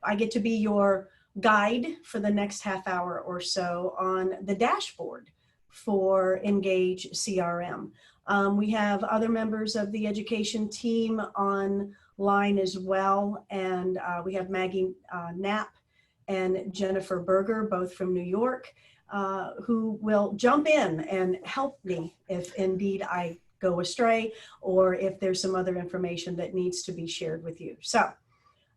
I get to be your guide for the next half hour or so on the dashboard for Engage CRM. We have other members of the education team online as well, and we have Maggie Knapp and Jennifer Berger, both from New York, who will jump in and help me if indeed I go astray or if there's some other information that needs to be shared with you. So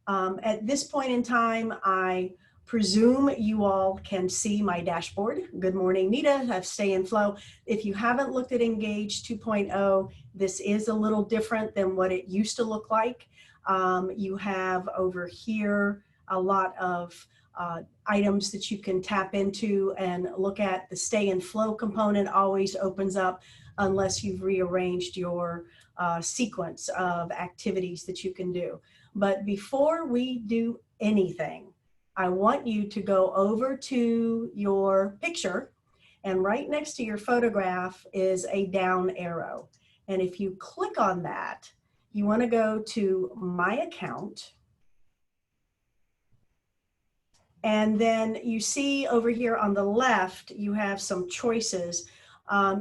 at this point in time, I presume you all can see my dashboard. Good morning, Nita, have Stay in Flow. If you haven't looked at Engage 2.0, this is a little different than what it used to look like. You have over here a lot of items that you can tap into and look at. The Stay in Flow component always opens up unless you've rearranged your sequence of activities that you can do. But before we do anything, I want you to go over to your picture, and right next to your photograph is a down arrow. And if you click on that, you want to go to My Account. And then you see over here on the left, you have some choices.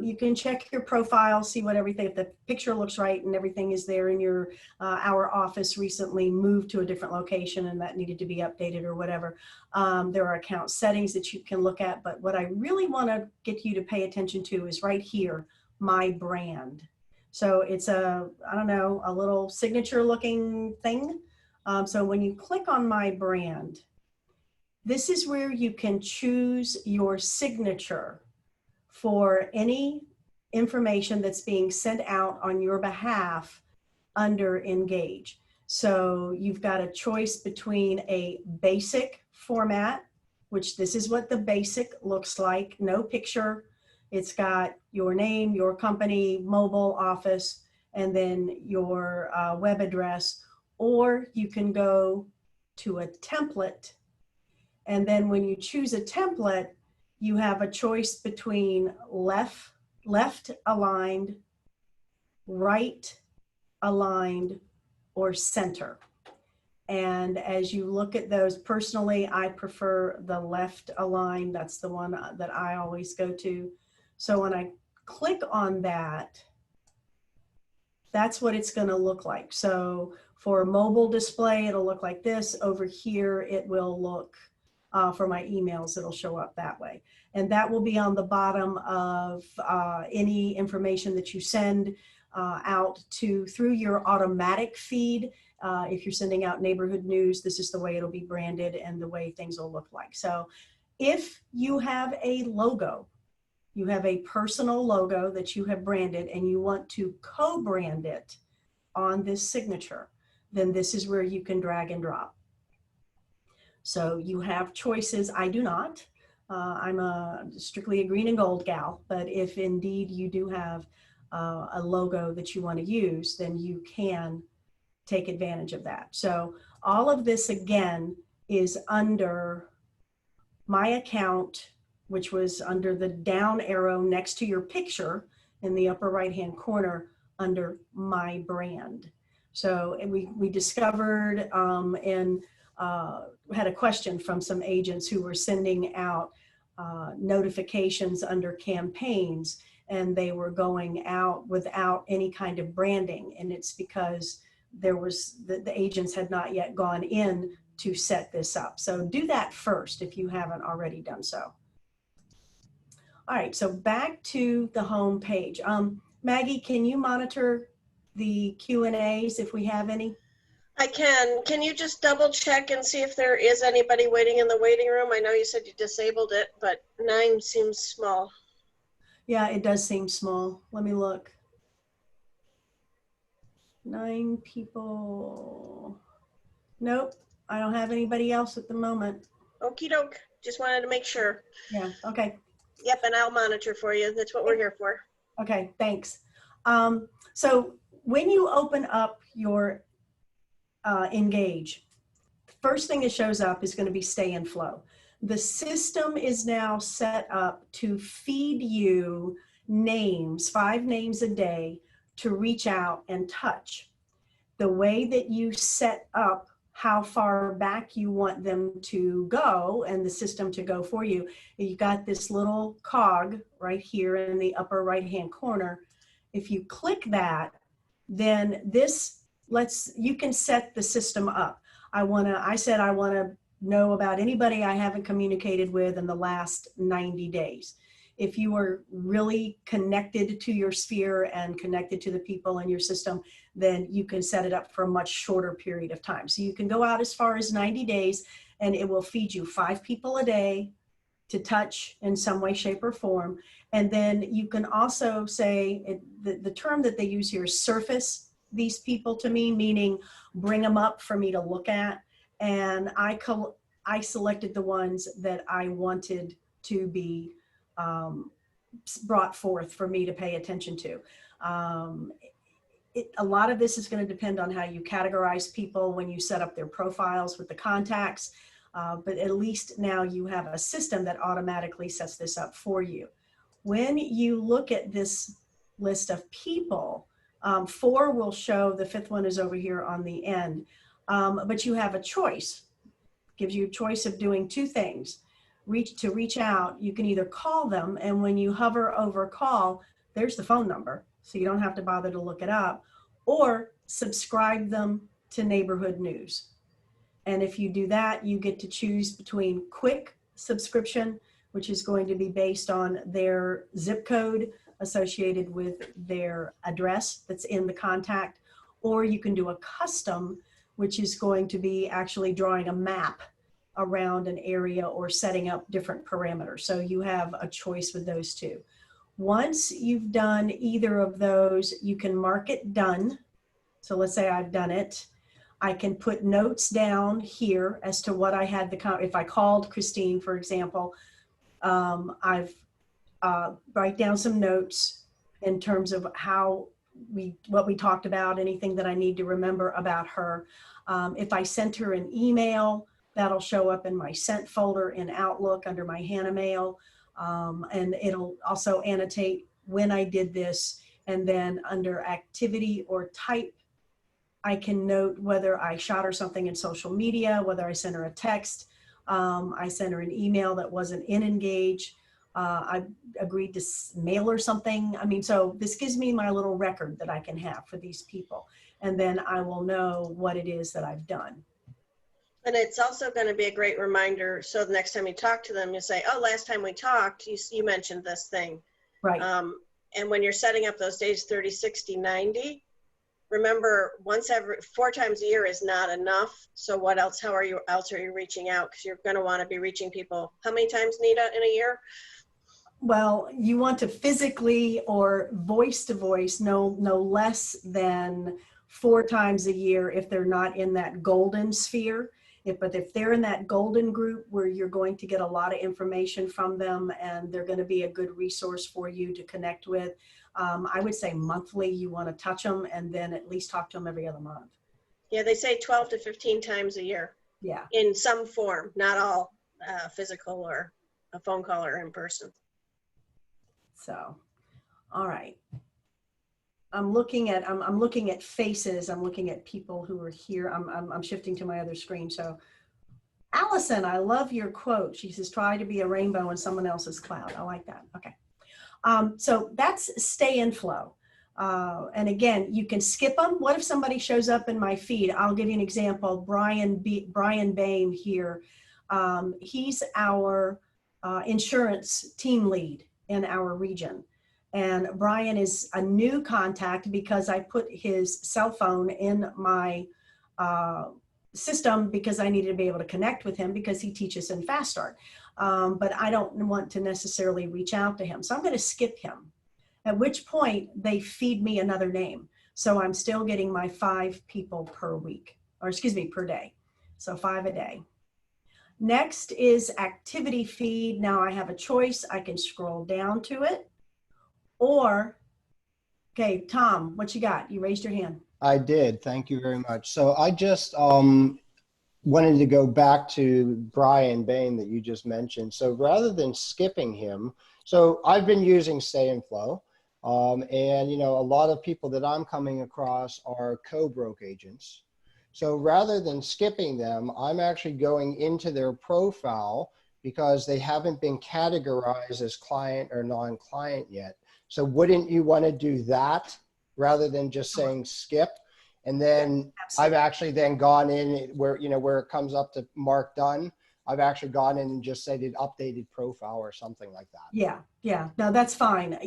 You can check your profile, see what everything, if the picture looks right and everything is there in your, our office recently moved to a different location and that needed to be updated or whatever. There are account settings that you can look at, but what I really want to get you to pay attention to is right here, My Brand. So it's a, I don't know, a little signature looking thing. So when you click on My Brand, this is where you can choose your signature for any information that's being sent out on your behalf under Engage. So you've got a choice between a basic format, which this is what the basic looks like, no picture. It's got your name, your company, mobile, office, and then your web address, or you can go to a template. And then when you choose a template, you have a choice between left aligned, right aligned, or center. And as you look at those, personally, I prefer the left aligned. That's the one that I always go to. So when I click on that, that's what it's going to look like. So for a mobile display, it'll look like this. Over here, it will look for my emails, it'll show up that way. And that will be on the bottom of any information that you send out through your automatic feed. If you're sending out neighborhood news, this is the way it'll be branded and the way things will look like. So if you have a logo, you have a personal logo that you have branded and you want to co-brand it on this signature, then this is where you can drag and drop. So you have choices. I do not. I'm strictly a green and gold gal, but if indeed you do have a logo that you want to use, then you can take advantage of that. So all of this again is under My Account, which was under the down arrow next to your picture in the upper right hand corner under My Brand. So and we discovered had a question from some agents who were sending out notifications under campaigns, and they were going out without any kind of branding. And it's because there was the agents had not yet gone in to set this up. So do that first if you haven't already done so. All right, so back to the home page. Maggie, can you monitor the Q&As if we have any? I can. Can you just double check and see if there is anybody waiting in the waiting room? I know you said you disabled it, but 9 seems small. Yeah, it does seem small. Let me look. 9 people. Nope, I don't have anybody else at the moment. Okie doke. Just wanted to make sure. Yeah, okay. Yep, and I'll monitor for you. That's what we're here for. Okay, thanks. So when you open up your Engage, the first thing that shows up is going to be Stay in Flow. The system is now set up to feed you names, 5 names a day to reach out and touch. The way that you set up how far back you want them to go and the system to go for you. You got this little cog right here in the upper right-hand corner. If you click that, then you can set the system up. I said I want to know about anybody I haven't communicated with in the last 90 days. If you are really connected to your sphere and connected to the people in your system, then you can set it up for a much shorter period of time. So you can go out as far as 90 days and it will feed you 5 people a day to touch in some way, shape, or form. And then you can also say, the term that they use here is surface these people to me, meaning bring them up for me to look at. And I selected the ones that I wanted to be brought forth for me to pay attention to. A lot of this is going to depend on how you categorize people when you set up their profiles with the contacts, but at least now you have a system that automatically sets this up for you. When you look at this list of people, 4 will show, the 5th one is over here on the end, but you have a choice. Gives you a choice of doing 2 things. To reach out, you can either call them, and when you hover over call, there's the phone number, so you don't have to bother to look it up, or subscribe them to neighborhood news. And if you do that, you get to choose between quick subscription, which is going to be based on their zip code associated with their address that's in the contact, or you can do a custom, which is going to be actually drawing a map around an area or setting up different parameters. So you have a choice with those 2. Once you've done either of those, you can mark it done. So let's say I've done it. I can put notes down here as to what I had if I called Christine, for example, I've write down some notes in terms of what we talked about, anything that I need to remember about her. If I sent her an email, that'll show up in my sent folder in Outlook under my Hannah Mail. And it'll also annotate when I did this. And then under activity or type, I can note whether I shot her something in social media, whether I sent her a text, I sent her an email that wasn't in Engage, I agreed to mail her something. I mean, so this gives me my little record that I can have for these people. And then I will know what it is that I've done. And it's also going to be a great reminder. So the next time you talk to them, you say, oh, last time we talked, you mentioned this thing. Right. And when you're setting up those days, 30, 60, 90, remember every 4 times a year is not enough. So what else, how are you reaching out? Because you're going to want to be reaching people. How many times, Nita, in a year? Well, you want to physically or voice to voice no less than 4 times a year if they're not in that golden sphere. But if they're in that golden group where you're going to get a lot of information from them and they're going to be a good resource for you to connect with, I would say monthly you want to touch them and then at least talk to them every other month. Yeah, they say 12 to 15 times a year. Yeah. In some form, not all physical or a phone call or in person. So, all right. I'm looking at faces. I'm looking at people who are here. I'm shifting to my other screen. So Allison, I love your quote. She says, try to be a rainbow in someone else's cloud. I like that. Okay. So that's stay in flow. And again, you can skip them. What if somebody shows up in my feed? I'll give you an example. Brian Bain here. He's our insurance team lead in our region. And Brian is a new contact because I put his cell phone in my system because I needed to be able to connect with him because he teaches in Fast Start. But I don't want to necessarily reach out to him. So I'm going to skip him, at which point they feed me another name. So I'm still getting my 5 people per week, or excuse me, per day. So 5 a day. Next is activity feed. Now I have a choice. I can scroll down to it. Or, okay, Tom, what you got? You raised your hand. I did. Thank you very much. So I just wanted to go back to Brian Bain that you just mentioned. So rather than skipping him, so I've been using Stay in Flow. And, you know, a lot of people that I'm coming across are co-broke agents. So rather than skipping them, I'm actually going into their profile because they haven't been categorized as client or non-client yet. So wouldn't you want to do that rather than just saying skip? And then I've Absolutely. actually then gone in where, you know, where it comes up to mark done. I've actually gone in and just said an updated profile or something like that. Yeah, yeah, no, that's fine.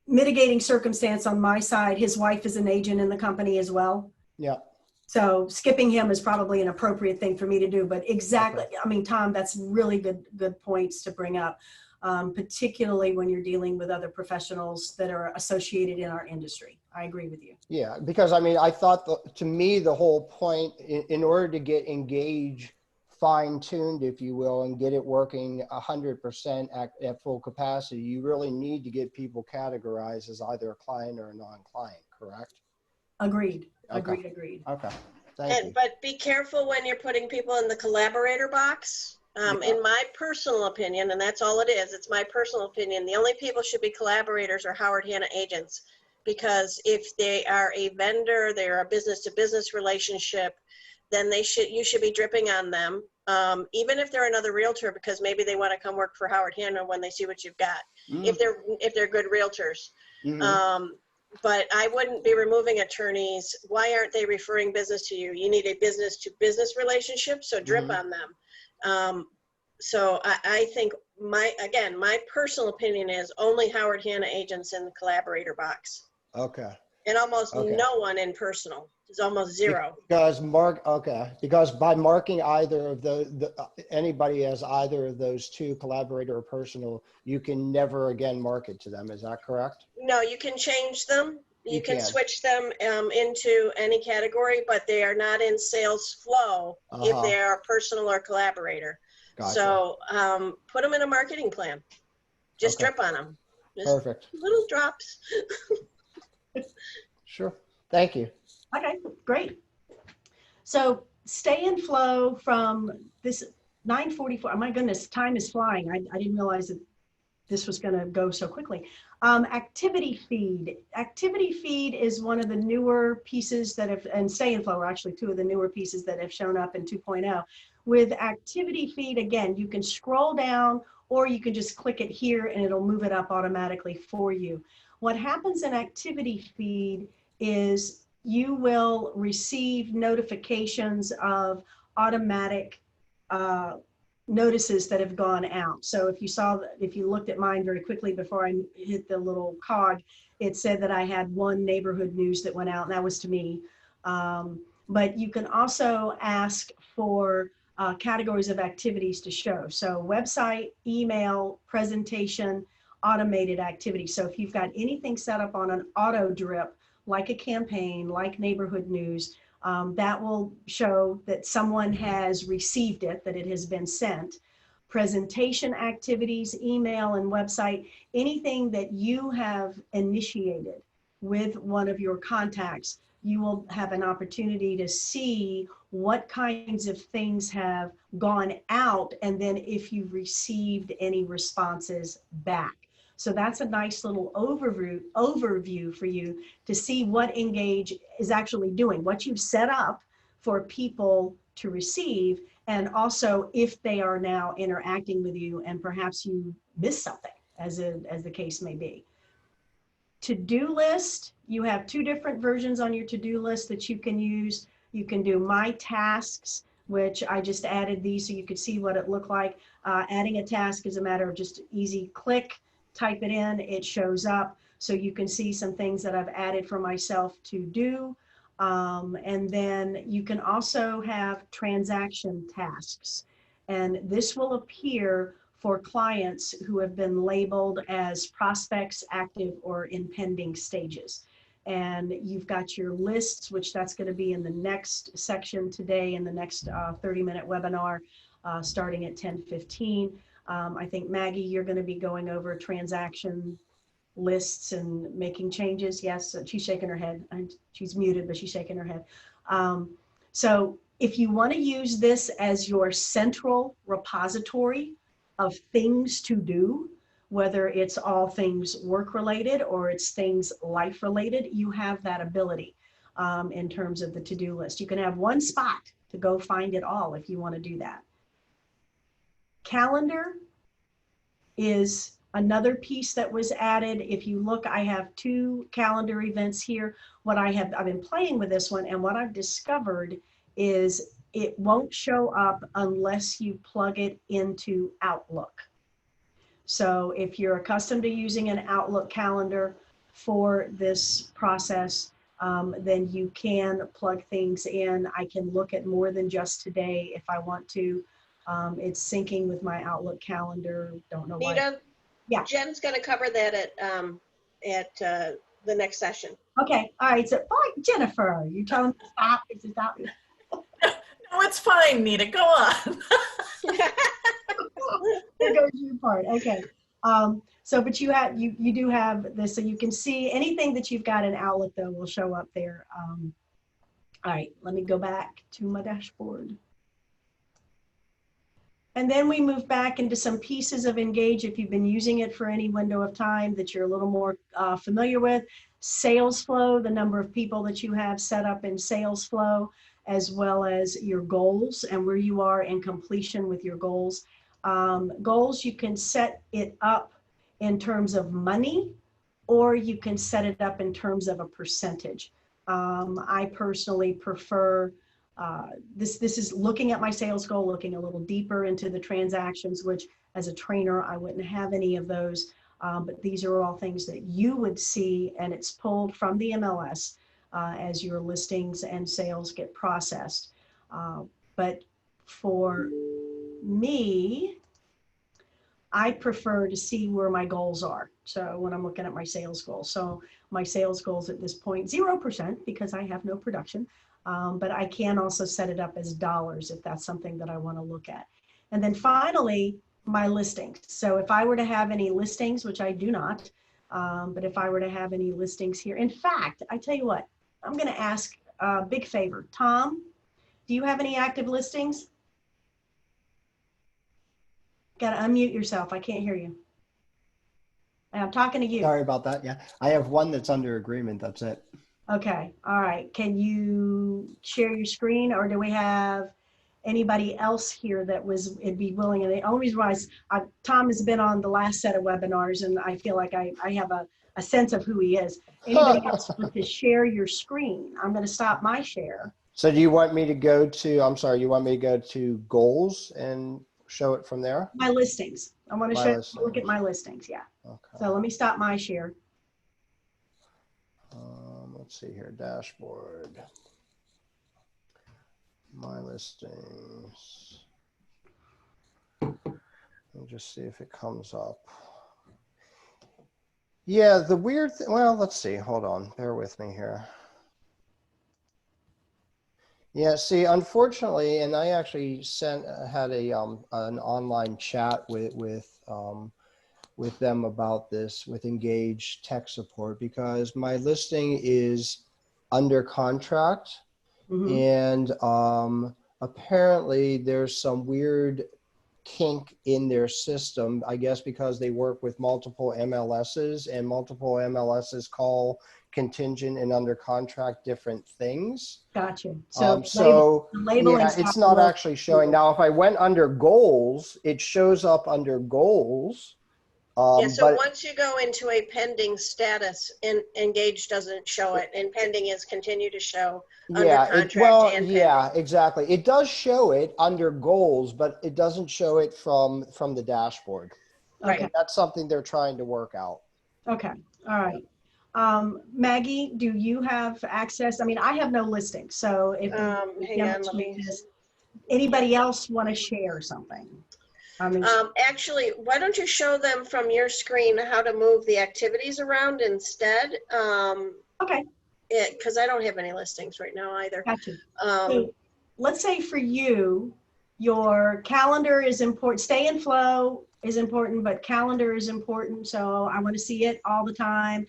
Mitigating circumstance on my side, his wife is an agent in the company as well. Yeah. So skipping him is probably an appropriate thing for me to do, but exactly, Okay. I mean, Tom, that's really good points to bring up, particularly when you're dealing with other professionals that are associated in our industry. I agree with you. Yeah, because I mean, I thought to me, the whole point in order to get Engage fine-tuned, if you will, and get it working 100% at full capacity, you really need to get people categorized as either a client or a non-client, correct? Agreed, Okay. agreed. Okay, thank you. But be careful when you're putting people in the collaborator box. Yeah. In my personal opinion, and that's all it is, it's my personal opinion, the only people should be collaborators or Howard Hanna agents. Because if they are a vendor, they're a business-to-business relationship, then you should be dripping on them, even if they're another realtor, because maybe they want to come work for Howard Hanna when they see what you've got. Mm. If they're good realtors. Mhm. But I wouldn't be removing attorneys. Why aren't they referring business to you? You need a business-to-business relationship, so drip Mhm. on them. So I think my personal opinion is only Howard Hanna agents in the collaborator box, Okay. and almost Okay. no one in personal. It's almost zero. Because by marking either of anybody as either of those two, collaborator or personal, you can never again market to them. Is that correct? No, you can change them. You can can. switch them into any category, but they are not in sales flow if they are personal or collaborator. Gotcha. So put them in a marketing plan. Just Okay. drip on them. Just Perfect. little drops. Sure. Thank you. Okay, great. So stay in flow from this 9:44. Oh my goodness, time is flying. I didn't realize that this was going to go so quickly. Activity feed. Activity feed is one of the newer pieces that have, and stay in flow are actually two of the newer pieces that have shown up in 2.0. With activity feed, again, you can scroll down or you can just click it here and it'll move it up automatically for you. What happens in activity feed is you will receive notifications of automatic notices that have gone out. So if you looked at mine very quickly before I hit the little cog, it said that I had one neighborhood news that went out, and that was to me. But you can also ask for categories of activities to show. So website, email, presentation, automated activity. So if you've got anything set up on an auto drip, like a campaign, like neighborhood news, that will show that someone has received it, that it has been sent. Presentation activities, email and website, anything that you have initiated with one of your contacts, you will have an opportunity to see what kinds of things have gone out and then if you've received any responses back. So that's a nice little overview for you to see what Engage is actually doing, what you've set up for people to receive, and also if they are now interacting with you and perhaps you missed something, as the case may be. To-do list, you have two different versions on your to-do list that you can use. You can do My Tasks, which I just added these so you could see what it looked like. Adding a task is a matter of just easy click, type it in, it shows up. So you can see some things that I've added for myself to do. And then you can also have transaction tasks. And this will appear for clients who have been labeled as prospects, active, or in pending stages. And you've got your lists, which that's going to be in the next section today in the next 30-minute webinar starting at 10:15. I think Maggie, you're going to be going over transaction lists and making changes. Yes, she's shaking her head. She's muted, but she's shaking her head. So if you want to use this as your central repository of things to do, whether it's all things work related or it's things life related, you have that ability. in terms of the to-do list. You can have one spot to go find it all if you want to do that. Calendar is another piece that was added. If you look, I have 2 calendar events here. I've been playing with this one, and what I've discovered is it won't show up unless you plug it into Outlook. So if you're accustomed to using an Outlook calendar for this process, then you can plug things in. I can look at more than just today if I want to. It's syncing with my Outlook calendar. Don't know why. Nita, Yeah. Jen's going to cover that at the next session. Okay. All right. So, Jennifer, you telling me to stop? Is it stop? No, it's fine, Nita. Go on. There goes your part. Okay. So, but you do have this, so you can see anything that you've got in Outlook though will show up there. All right. Let me go back to my dashboard. And then we move back into some pieces of Engage if you've been using it for any window of time that you're a little more familiar with. Sales flow, the number of people that you have set up in sales flow, as well as your goals and where you are in completion with your goals. Goals, you can set it up in terms of money, or you can set it up in terms of a percentage. I personally prefer this is looking at my sales goal, looking a little deeper into the transactions, which as a trainer, I wouldn't have any of those. But these are all things that you would see, and it's pulled from the MLS as your listings and sales get processed. But for me, I prefer to see where my goals are. So when I'm looking at my sales goals, so my sales goals at this point, 0% because I have no production. But I can also set it up as dollars if that's something that I want to look at. And then finally, my listings. So if I were to have any listings, which I do not, but if I were to have any listings here, in fact, I tell you what, I'm going to ask a big favor. Tom, do you have any active listings? Got to unmute yourself. I can't hear you. I'm talking to you. Sorry about that. Yeah, I have one that's under agreement. That's it. Okay. All right. Can you share your screen, or do we have anybody else here that would be willing? And the only reason why is Tom has been on the last set of webinars, and I feel like I have a sense of who he is. Anybody else want to share your screen? I'm going to stop my share. So do you want me to go to, I'm sorry, you want me to go to goals and show it from there? My listings. I want to look at my listings. Yeah. Okay. So let me stop my share. Let's see here, dashboard. My listings. Let me just see if it comes up. Yeah, the weird thing, well, let's see, hold on, bear with me here. Yeah, see, unfortunately, and I actually had an online chat with them about this, with Engage tech support, because my listing is under contract. Mm-hmm. And apparently there's some weird kink in their system, I guess because they work with multiple MLSs, and multiple MLSs call contingent and under contract different things. Gotcha. So labeling yeah, it's not actually showing. Now, if I went under goals, it shows up under goals. Yeah, so once you go into a pending status, Engage doesn't show it, and pending is continue to show under contract and yeah, exactly. It does show it under goals, but it doesn't show it from the dashboard. Right. And that's something they're trying to work out. Okay. All right. Maggie, do you have access? I mean, I have no listing, so if hang on, let me. Anybody else want to share something? Actually, why don't you show them from your screen how to move the activities around instead? Okay. Because I don't have any listings right now either. Gotcha. So let's say for you, your calendar is important. Stay in flow is important, but calendar is important. So I want to see it all the time.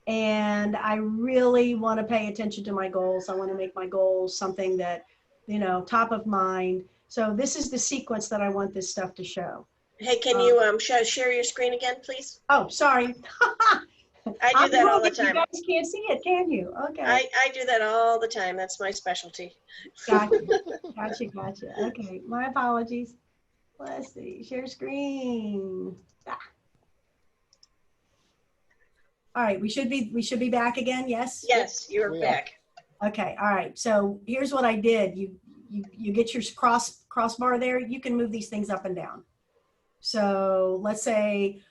And I really want to pay attention to my goals. I want to make my goals something that, top of mind. So this is the sequence that I want this stuff to show. Hey, can you share your screen again, please? Oh, sorry. I do that all the You time. guys can't see it, can you? Okay. I do that all the time. That's my specialty. Gotcha. Gotcha. Okay. My apologies. Let's see. Share screen. Ah. All right. We should be back again. Yes. Yes, you're We are. back. Okay. All right. So here's what I did. You get your crossbar there. You can move these things up and down. So let's say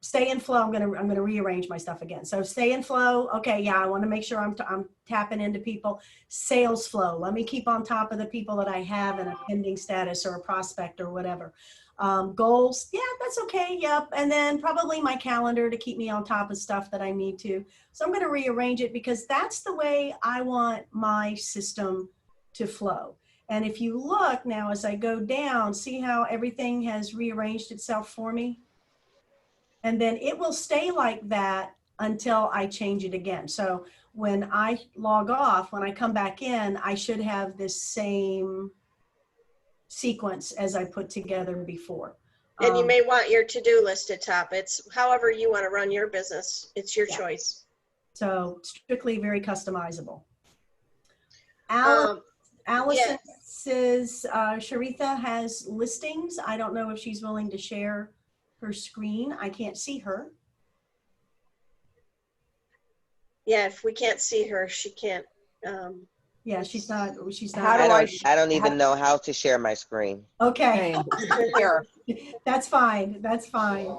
stay in flow. I'm gonna rearrange my stuff again. So stay in flow. Okay, yeah, I want to make sure I'm tapping into people. Sales flow. Let me keep on top of the people that I have in a pending status or a prospect or whatever. Goals. Yeah, that's okay. Yep. And then probably my calendar to keep me on top of stuff that I need to. So I'm going to rearrange it because that's the way I want my system to flow. And if you look now, as I go down, see how everything has rearranged itself for me? And then it will stay like that until I change it again. So when I log off, when I come back in, I should have this same sequence as I put together before. And you may want your to-do list at top. It's however you want to run your business. It's your Yeah. choice. So strictly very customizable. Um, Allison says Sharitha has listings. I don't know if she's willing to share her screen. I can't see her. yeah, if we can't see her, she can't. Yeah, she's not. How do I don't even know how to share my screen. Okay, Here. that's fine. That's fine.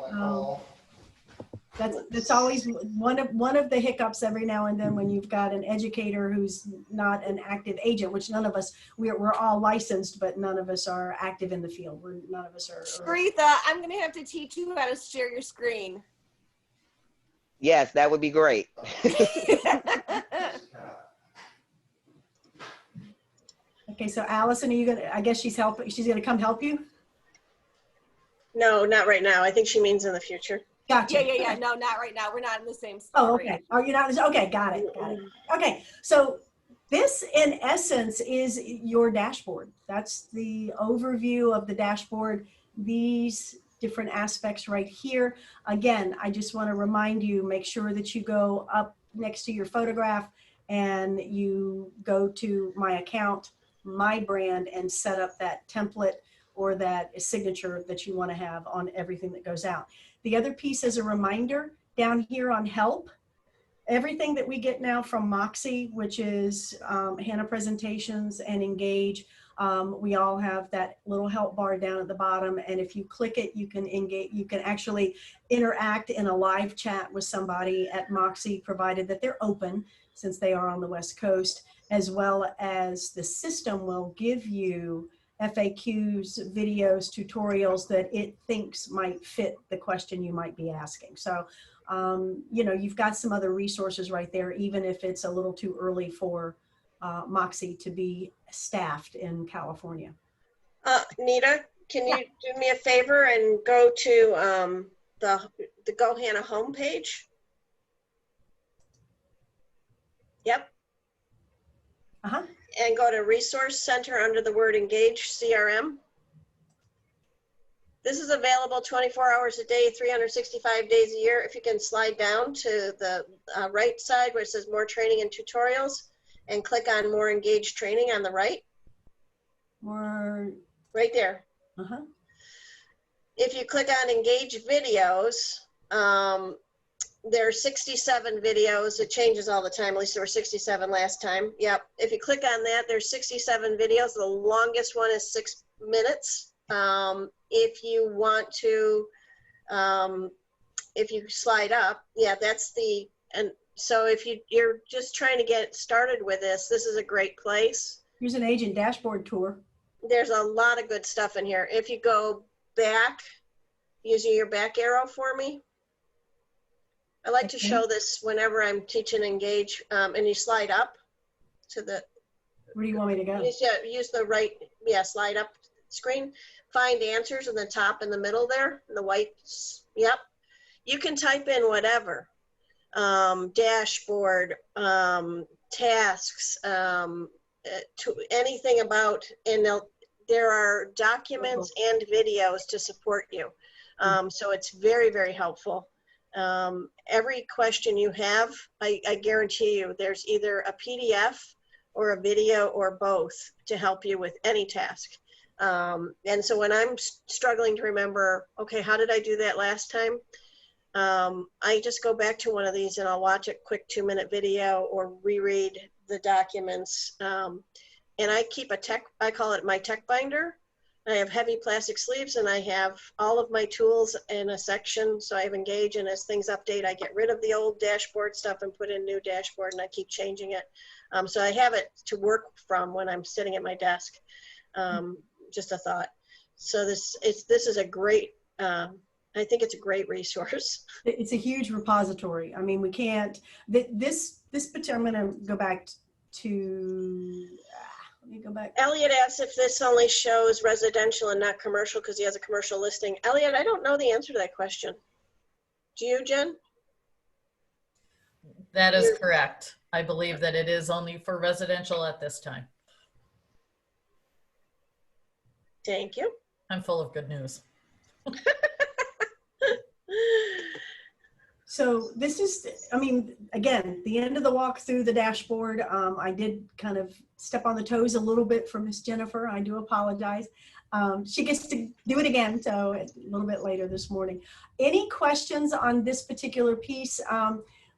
That's always one of the hiccups every now and then when you've got an educator who's not an active agent, which none of us, we're all licensed, but none of us are active in the field. None of us are. Sharitha, I'm going to have to teach you how to share your screen. Yes, that would be great. Okay, so Allison, are you gonna? I guess she's helping. She's gonna come help you. No, not right now. I think she means in the future. Gotcha. Yeah. No, not right now. We're not in the same spot. Oh, okay. Oh, you're not. Okay, got it. Okay, so this in essence is your dashboard. That's the overview of the dashboard. These different aspects right here. Again, I just want to remind you, make sure that you go up next to your photograph and you go to my account, my brand, and set up that template or that signature that you want to have on everything that goes out. The other piece is a reminder down here on help. Everything that we get now from Moxie, which is Hannah Presentations and Engage, we all have that little help bar down at the bottom. And if you click it, you can engage, you can actually interact in a live chat with somebody at Moxie, provided that they're open, since they are on the West Coast, as well as the system will give you FAQs, videos, tutorials that it thinks might fit the question you might be asking. So, you know, you've got some other resources right there, even if it's a little too early for Moxie to be staffed in California. Nita, can you do me a favor and go to the Go Hannah homepage? Yep. Uh-huh. And go to Resource Center under the word Engage CRM. This is available 24 hours a day, 365 days a year. If you can slide down to the right side where it says More Training and Tutorials and click on More Engage Training on the right. Or, Right there. uh-huh. If you click on Engage Videos, there are 67 videos. It changes all the time. At least there were 67 last time. Yep. If you click on that, there's 67 videos. The longest one is 6 minutes. If you want to, if you slide up, yeah, that's the, and so if you're just trying to get started with this, this is a great place. Here's an agent dashboard tour. There's a lot of good stuff in here. If you go back, using your back arrow for me. I like to show this whenever I'm teaching Engage, and you slide up to the, Where do you want me to go? use the right, yeah, slide up screen, find answers in the top in the middle there, the white, yep. You can type in whatever, dashboard, tasks, to anything about, and there are documents and videos to support you. So it's very, very helpful. Every question you have, I guarantee you, there's either a PDF or a video or both to help you with any task. And so when I'm struggling to remember, okay, how did I do that last time? I just go back to one of these and I'll watch a quick 2-minute video or reread the documents. And I keep I call it my tech binder. I have heavy plastic sleeves and I have all of my tools in a section. So I have Engage, and as things update, I get rid of the old dashboard stuff and put in new dashboard, and I keep changing it. So I have it to work from when I'm sitting at my desk. Just a thought. So this is a great, I think it's a great resource. It's a huge repository. I mean, we can't, this particular, I'm going to go back to, let me go back. Elliot asks if this only shows residential and not commercial because he has a commercial listing. Elliot, I don't know the answer to that question. Do you, Jen? That is correct. I believe that it is only for residential at this time. Thank you. I'm full of good news. So this is, I mean, again, the end of the walk through the dashboard. I did kind of step on the toes a little bit for Miss Jennifer. I do apologize. She gets to do it again, so a little bit later this morning. Any questions on this particular piece?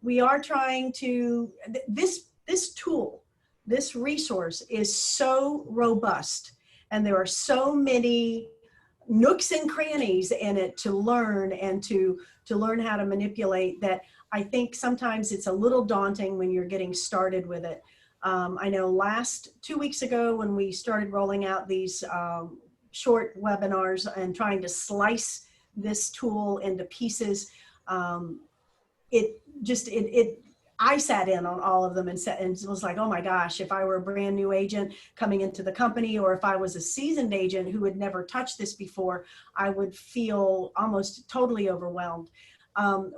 We are trying to, this tool, this resource is so robust, and there are so many nooks and crannies in it to learn and to learn how to manipulate that I think sometimes it's a little daunting when you're getting started with it. I know 2 weeks ago when we started rolling out these short webinars and trying to slice this tool into pieces, I sat in on all of them and was like, oh my gosh, if I were a brand new agent coming into the company, or if I was a seasoned agent who had never touched this before, I would feel almost totally overwhelmed.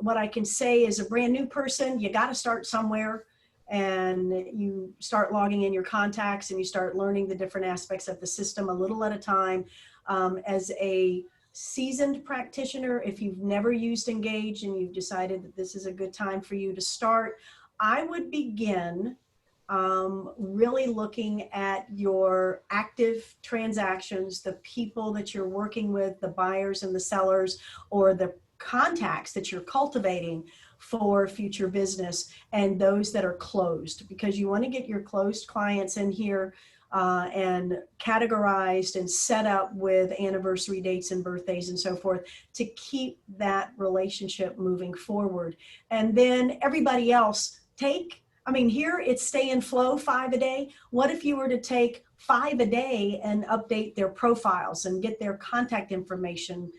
What I can say is, a brand new person, you got to start somewhere, and you start logging in your contacts and you start learning the different aspects of the system a little at a time. As a seasoned practitioner, if you've never used Engage and you've decided that this is a good time for you to start, I would begin really looking at your active transactions, the people that you're working with, the buyers and the sellers, or the contacts that you're cultivating for future business, and those that are closed, because you want to get your closed clients in here and categorized and set up with anniversary dates and birthdays and so forth to keep that relationship moving forward. And then everybody else here it's stay in flow 5 a day. What if you were to take 5 a day and update their profiles and get their contact information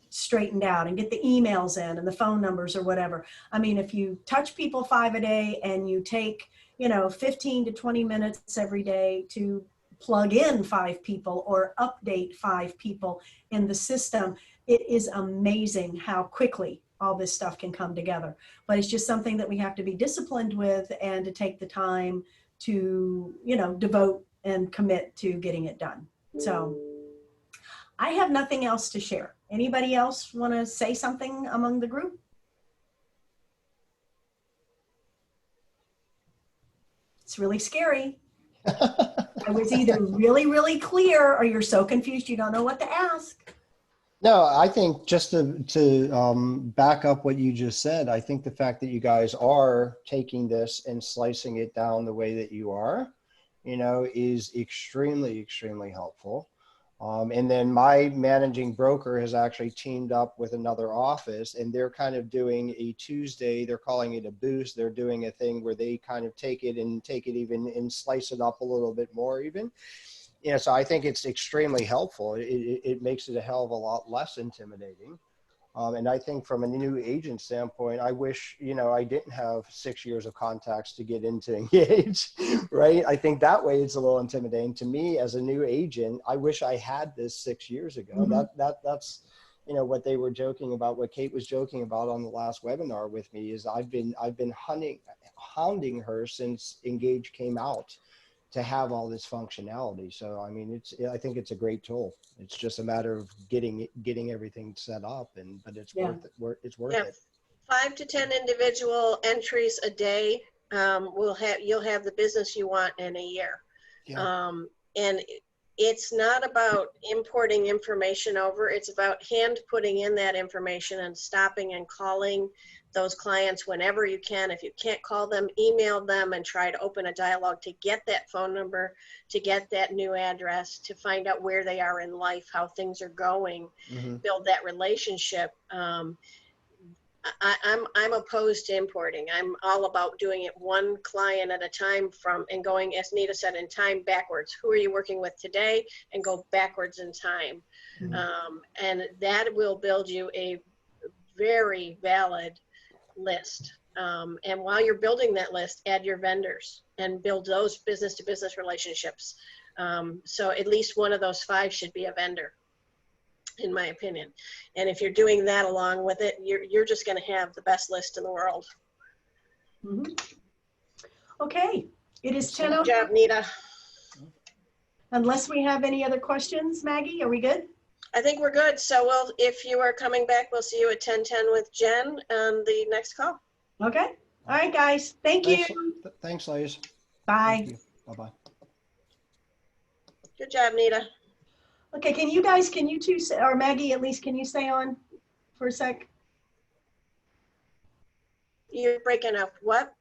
straightened out and get the emails in and the phone numbers or whatever? I mean, if you touch people 5 a day and you take 15 to 20 minutes every day to plug in 5 people or update 5 people in the system, it is amazing how quickly all this stuff can come together. But it's just something that we have to be disciplined with, and to take the time to, devote and commit to getting it done. So I have nothing else to share. Anybody else want to say something among the group? It's really scary. I was either really, really clear, or you're so confused you don't know what to ask. No, I think just to back up what you just said, I think the fact that you guys are taking this and slicing it down the way that you are, is extremely, extremely helpful. And then my managing broker has actually teamed up with another office, and they're kind of doing a Tuesday, they're calling it a boost. They're doing a thing where they kind of take it even and slice it up a little bit more even. So I think it's extremely helpful. It makes it a hell of a lot less intimidating. And I think from a new agent standpoint, I wish, I didn't have 6 years of contacts to get into Engage, right? I think that way it's a little intimidating to me as a new agent. I wish I had this 6 years ago. Mm-hmm. That's, what they were joking about, what Kate was joking about on the last webinar with me is I've been hounding her since Engage came out to have all this functionality. So, I think it's a great tool. It's just a matter of getting everything set up, but it's worth it. It's worth it. 5 to 10 individual entries a day. You'll have the business you want in a year. Yeah. And it's not about importing information over. It's about hand putting in that information and stopping and calling those clients whenever you can. If you can't call them, email them and try to open a dialogue to get that phone number, to get that new address, to find out where they are in life, how things are going, Mm-hmm. build that relationship. I'm opposed to importing. I'm all about doing it one client at a time and going, as Nita said, in time backwards. Who are you working with today? And go backwards in time. And that will build you a very valid list. And while you're building that list, add your vendors and build those business-to-business relationships. So at least one of those 5 should be a vendor, in my opinion. And if you're doing that along with it, you're just going to have the best list in the world. Mhm. Okay, it is Good 10:00. job, Nita. Unless we have any other questions, Maggie, are we good? I think we're good. So if you are coming back, we'll see you at 10:10 with Jen on the next call. Okay. All right, guys. Thank you. Thanks, ladies. Bye. Thank you. Bye-bye. Good job, Nita. Okay, can you two, or Maggie, at least, can you stay on for a sec? You're breaking up. What?